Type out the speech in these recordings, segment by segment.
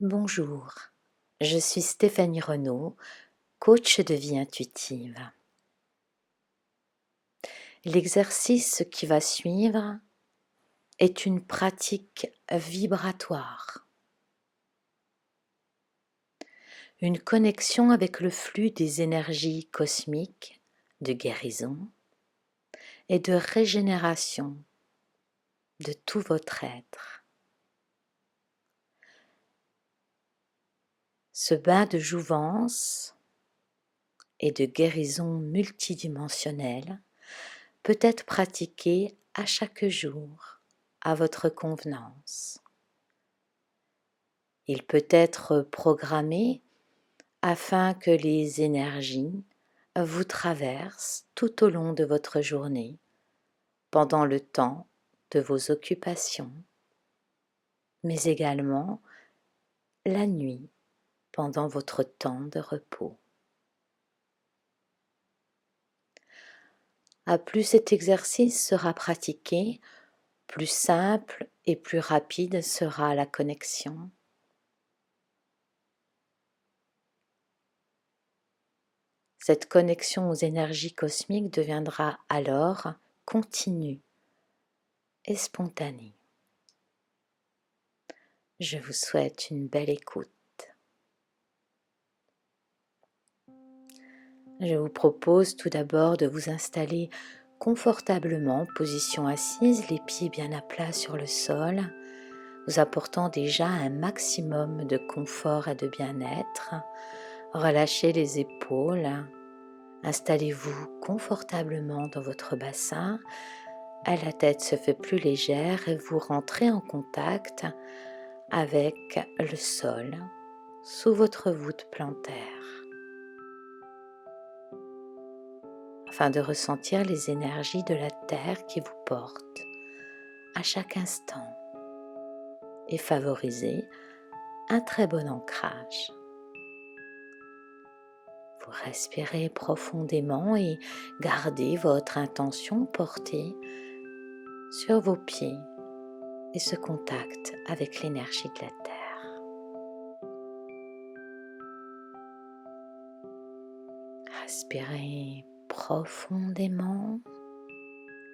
Bonjour, je suis Stéphanie Renaud, coach de vie intuitive. L'exercice qui va suivre est une pratique vibratoire, une connexion avec le flux des énergies cosmiques de guérison et de régénération de tout votre être. Ce bain de jouvence et de guérison multidimensionnelle peut être pratiqué à chaque jour, à votre convenance. Il peut être programmé afin que les énergies vous traversent tout au long de votre journée, pendant le temps de vos occupations, mais également la nuit pendant votre temps de repos. À plus cet exercice sera pratiqué, plus simple et plus rapide sera la connexion. Cette connexion aux énergies cosmiques deviendra alors continue et spontanée. Je vous souhaite une belle écoute. Je vous propose tout d'abord de vous installer confortablement, position assise, les pieds bien à plat sur le sol, vous apportant déjà un maximum de confort et de bien-être. Relâchez les épaules, installez-vous confortablement dans votre bassin, la tête se fait plus légère et vous rentrez en contact avec le sol sous votre voûte plantaire, afin de ressentir les énergies de la terre qui vous portent à chaque instant et favoriser un très bon ancrage. Vous respirez profondément et gardez votre intention portée sur vos pieds et ce contact avec l'énergie de la terre. Respirez profondément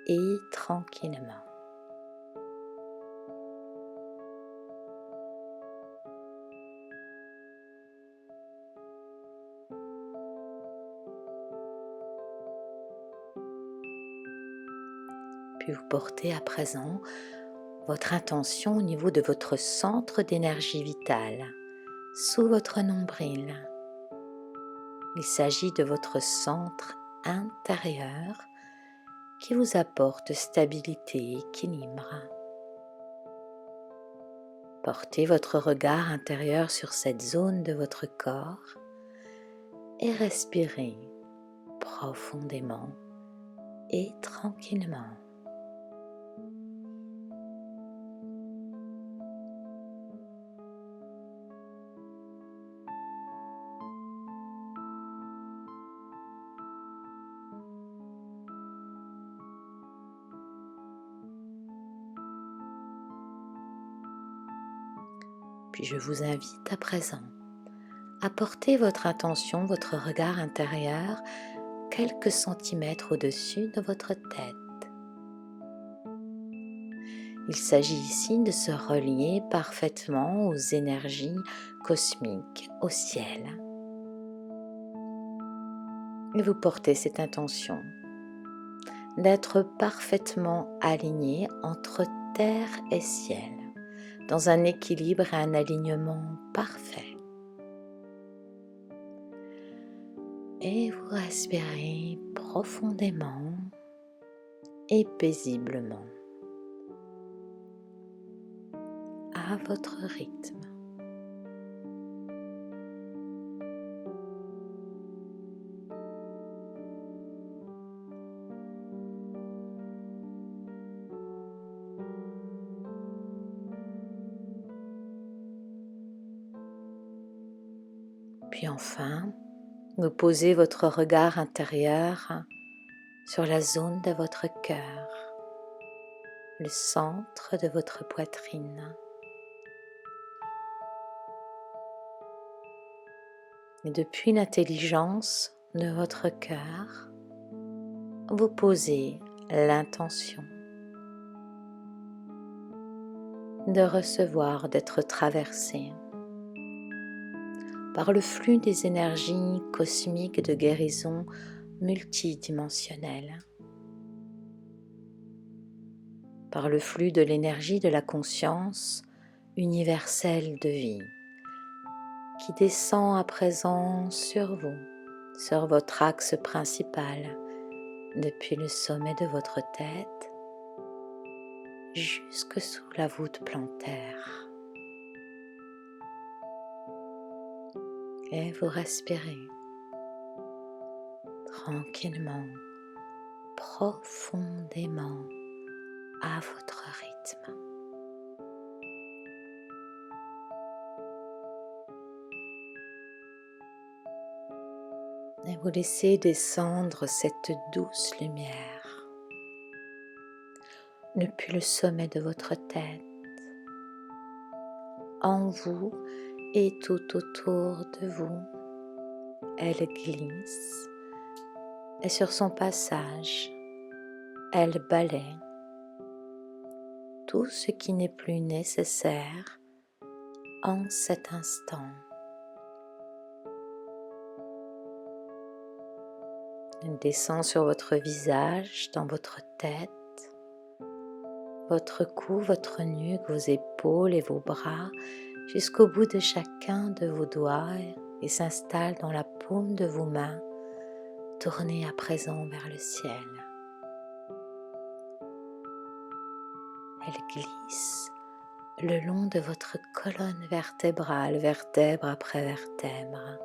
et tranquillement. Puis vous portez à présent votre intention au niveau de votre centre d'énergie vitale, sous votre nombril. Il s'agit de votre centre intérieur qui vous apporte stabilité et équilibre. Portez votre regard intérieur sur cette zone de votre corps et respirez profondément et tranquillement. Puis je vous invite à présent à porter votre attention, votre regard intérieur quelques centimètres au-dessus de votre tête. Il s'agit ici de se relier parfaitement aux énergies cosmiques, au ciel. Et vous portez cette intention d'être parfaitement aligné entre terre et ciel, dans un équilibre et un alignement parfait. Et vous respirez profondément et paisiblement, à votre rythme. Puis enfin, vous posez votre regard intérieur sur la zone de votre cœur, le centre de votre poitrine. Et depuis l'intelligence de votre cœur, vous posez l'intention de recevoir, d'être traversé par le flux des énergies cosmiques de guérison multidimensionnelle, par le flux de l'énergie de la conscience universelle de vie qui descend à présent sur vous, sur votre axe principal, depuis le sommet de votre tête jusque sous la voûte plantaire. Et vous respirez tranquillement, profondément, à votre rythme. Et vous laissez descendre cette douce lumière depuis le sommet de votre tête, en vous et tout autour de vous. Elle glisse et sur son passage, elle balaie tout ce qui n'est plus nécessaire en cet instant. Elle descend sur votre visage, dans votre tête, votre cou, votre nuque, vos épaules et vos bras, jusqu'au bout de chacun de vos doigts et s'installe dans la paume de vos mains, tournez à présent vers le ciel. Elle glisse le long de votre colonne vertébrale, vertèbre après vertèbre.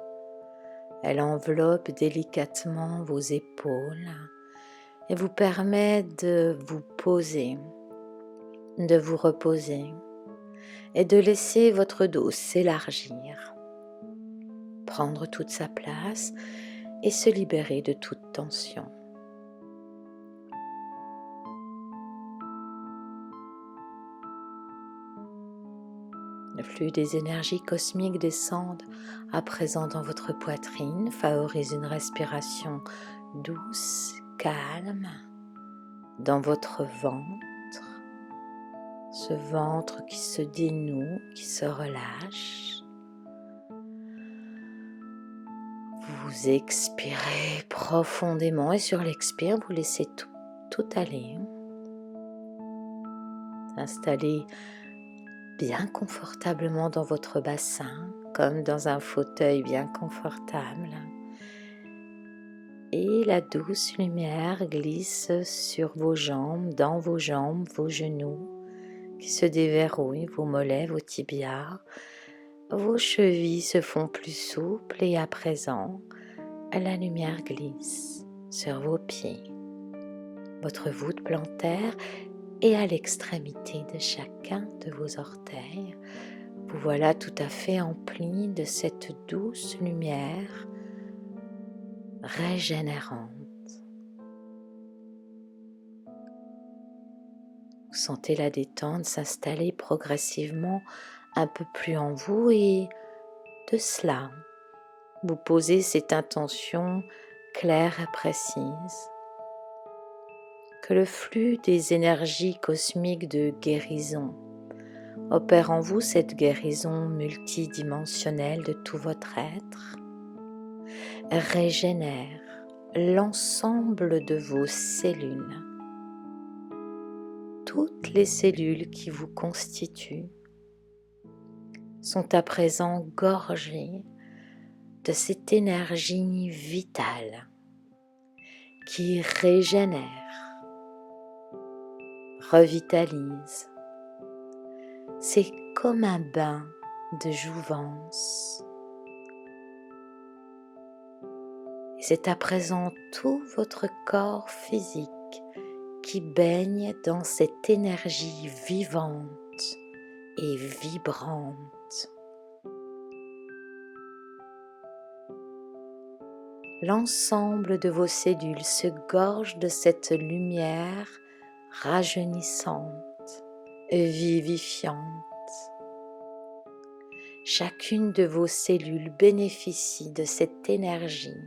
Elle enveloppe délicatement vos épaules et vous permet de vous poser, de vous reposer et de laisser votre dos s'élargir, prendre toute sa place et se libérer de toute tension. Le flux des énergies cosmiques descendent à présent dans votre poitrine, favorise une respiration douce, calme, dans votre ventre, ce ventre qui se dénoue, qui se relâche. Vous expirez profondément et sur l'expire, vous laissez tout aller. Installez bien confortablement dans votre bassin, comme dans un fauteuil bien confortable. Et la douce lumière glisse sur vos jambes, dans vos jambes, vos genoux qui se déverrouillent, vos mollets, vos tibias. Vos chevilles se font plus souples et à présent, la lumière glisse sur vos pieds, votre voûte plantaire et à l'extrémité de chacun de vos orteils. Vous voilà tout à fait empli de cette douce lumière régénérante. Vous sentez la détente s'installer progressivement un peu plus en vous et de cela, vous posez cette intention claire et précise que le flux des énergies cosmiques de guérison opère en vous cette guérison multidimensionnelle de tout votre être, régénère l'ensemble de vos cellules, toutes les cellules qui vous constituent sont à présent gorgées de cette énergie vitale qui régénère, revitalise. C'est comme un bain de jouvence. Et c'est à présent tout votre corps physique qui baigne dans cette énergie vivante et vibrante. L'ensemble de vos cellules se gorge de cette lumière rajeunissante et vivifiante. Chacune de vos cellules bénéficie de cette énergie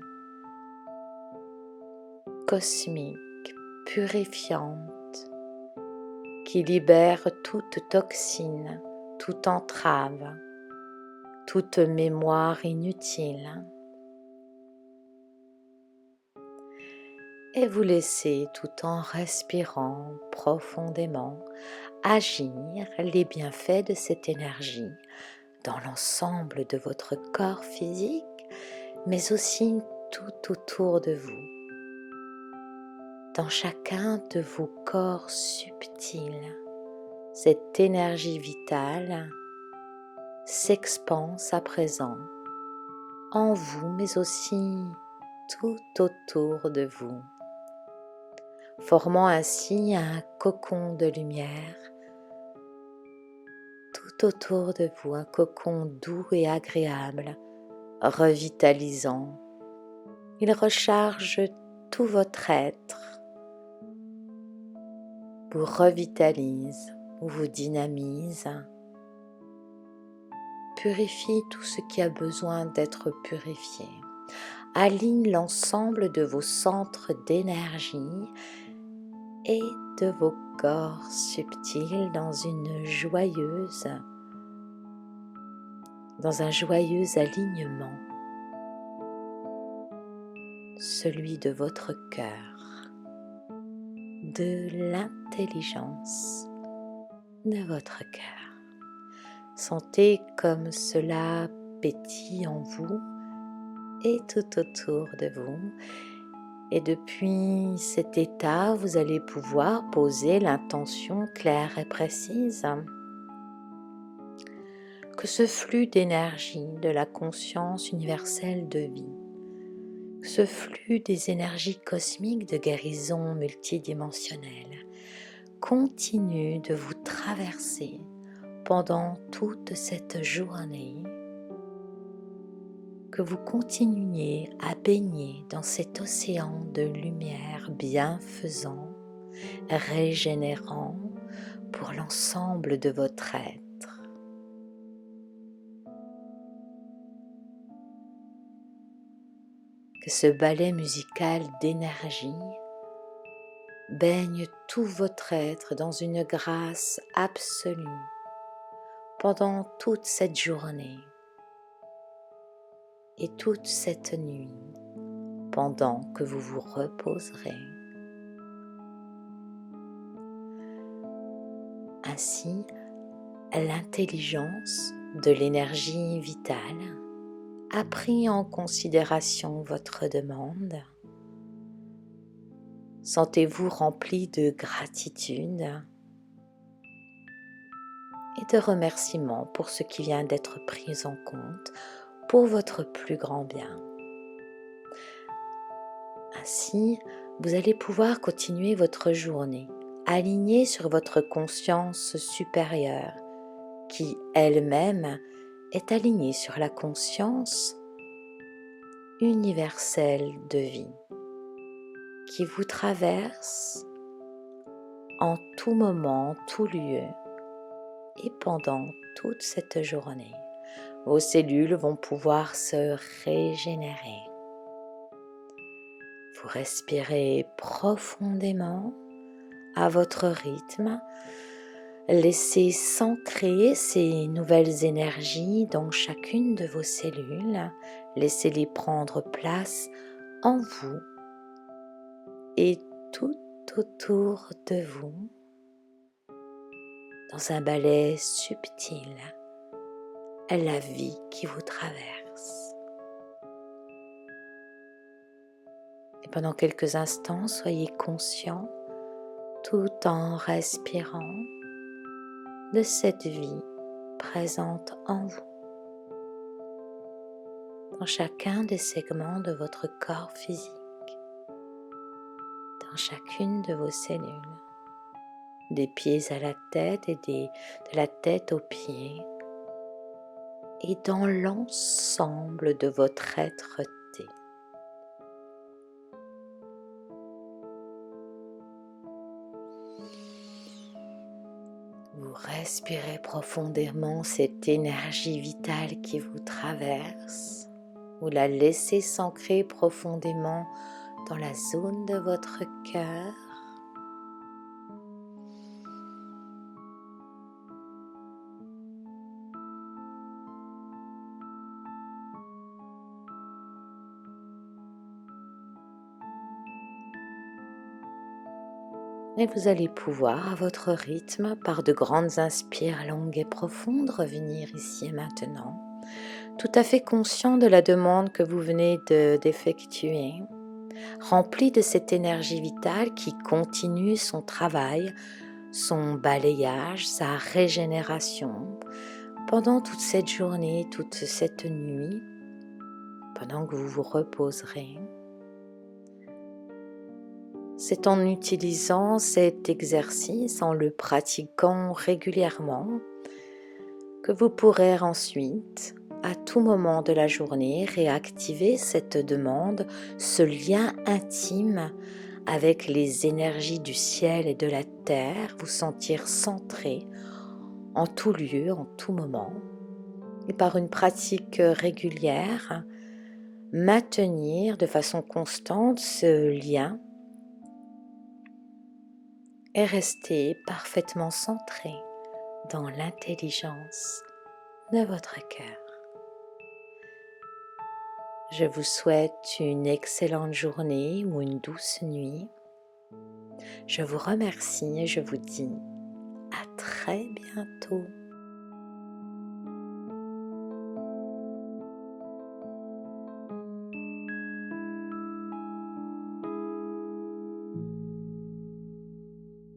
cosmique, purifiante, qui libère toute toxine, toute entrave, toute mémoire inutile. Et vous laissez, tout en respirant profondément, agir les bienfaits de cette énergie dans l'ensemble de votre corps physique, mais aussi tout autour de vous, dans chacun de vos corps subtils. Cette énergie vitale s'expanse à présent en vous, mais aussi tout autour de vous, formant ainsi un cocon de lumière tout autour de vous, un cocon doux et agréable, revitalisant. Il recharge tout votre être, vous revitalise, vous dynamise, purifie tout ce qui a besoin d'être purifié, aligne l'ensemble de vos centres d'énergie et de vos corps subtils dans un joyeux alignement, celui de votre cœur, de l'intelligence de votre cœur. Sentez comme cela pétille en vous et tout autour de vous. Et depuis cet état, vous allez pouvoir poser l'intention claire et précise que ce flux d'énergie de la conscience universelle de vie, ce flux des énergies cosmiques de guérison multidimensionnelle continue de vous traverser pendant toute cette journée, que vous continuiez à baigner dans cet océan de lumière bienfaisant, régénérant pour l'ensemble de votre être. Que ce ballet musical d'énergie baigne tout votre être dans une grâce absolue pendant toute cette journée et toute cette nuit, pendant que vous vous reposerez. Ainsi, l'intelligence de l'énergie vitale a pris en considération votre demande. Sentez-vous rempli de gratitude et de remerciement pour ce qui vient d'être pris en compte pour votre plus grand bien. Ainsi, vous allez pouvoir continuer votre journée alignée sur votre conscience supérieure qui elle-même est alignée sur la conscience universelle de vie qui vous traverse en tout moment, tout lieu et pendant toute cette journée. Vos cellules vont pouvoir se régénérer. Vous respirez profondément à votre rythme. Laissez s'ancrer ces nouvelles énergies dans chacune de vos cellules. Laissez-les prendre place en vous et tout autour de vous, dans un ballet subtil, la vie qui vous traverse. Et pendant quelques instants, soyez conscient, tout en respirant, de cette vie présente en vous, dans chacun des segments de votre corps physique, dans chacune de vos cellules, des pieds à la tête et de la tête aux pieds, et dans l'ensemble de votre être-té. Vous respirez profondément cette énergie vitale qui vous traverse. Vous la laissez s'ancrer profondément dans la zone de votre cœur. Et vous allez pouvoir, à votre rythme, par de grandes inspires longues et profondes, revenir ici et maintenant, tout à fait conscient de la demande que vous venez d'effectuer, rempli de cette énergie vitale qui continue son travail, son balayage, sa régénération, pendant toute cette journée, toute cette nuit, pendant que vous vous reposerez. C'est en utilisant cet exercice, en le pratiquant régulièrement, que vous pourrez ensuite, à tout moment de la journée, réactiver cette demande, ce lien intime avec les énergies du ciel et de la terre, vous sentir centré en tout lieu, en tout moment, et par une pratique régulière, maintenir de façon constante ce lien et rester parfaitement centré dans l'intelligence de votre cœur. Je vous souhaite une excellente journée ou une douce nuit. Je vous remercie et je vous dis à très bientôt.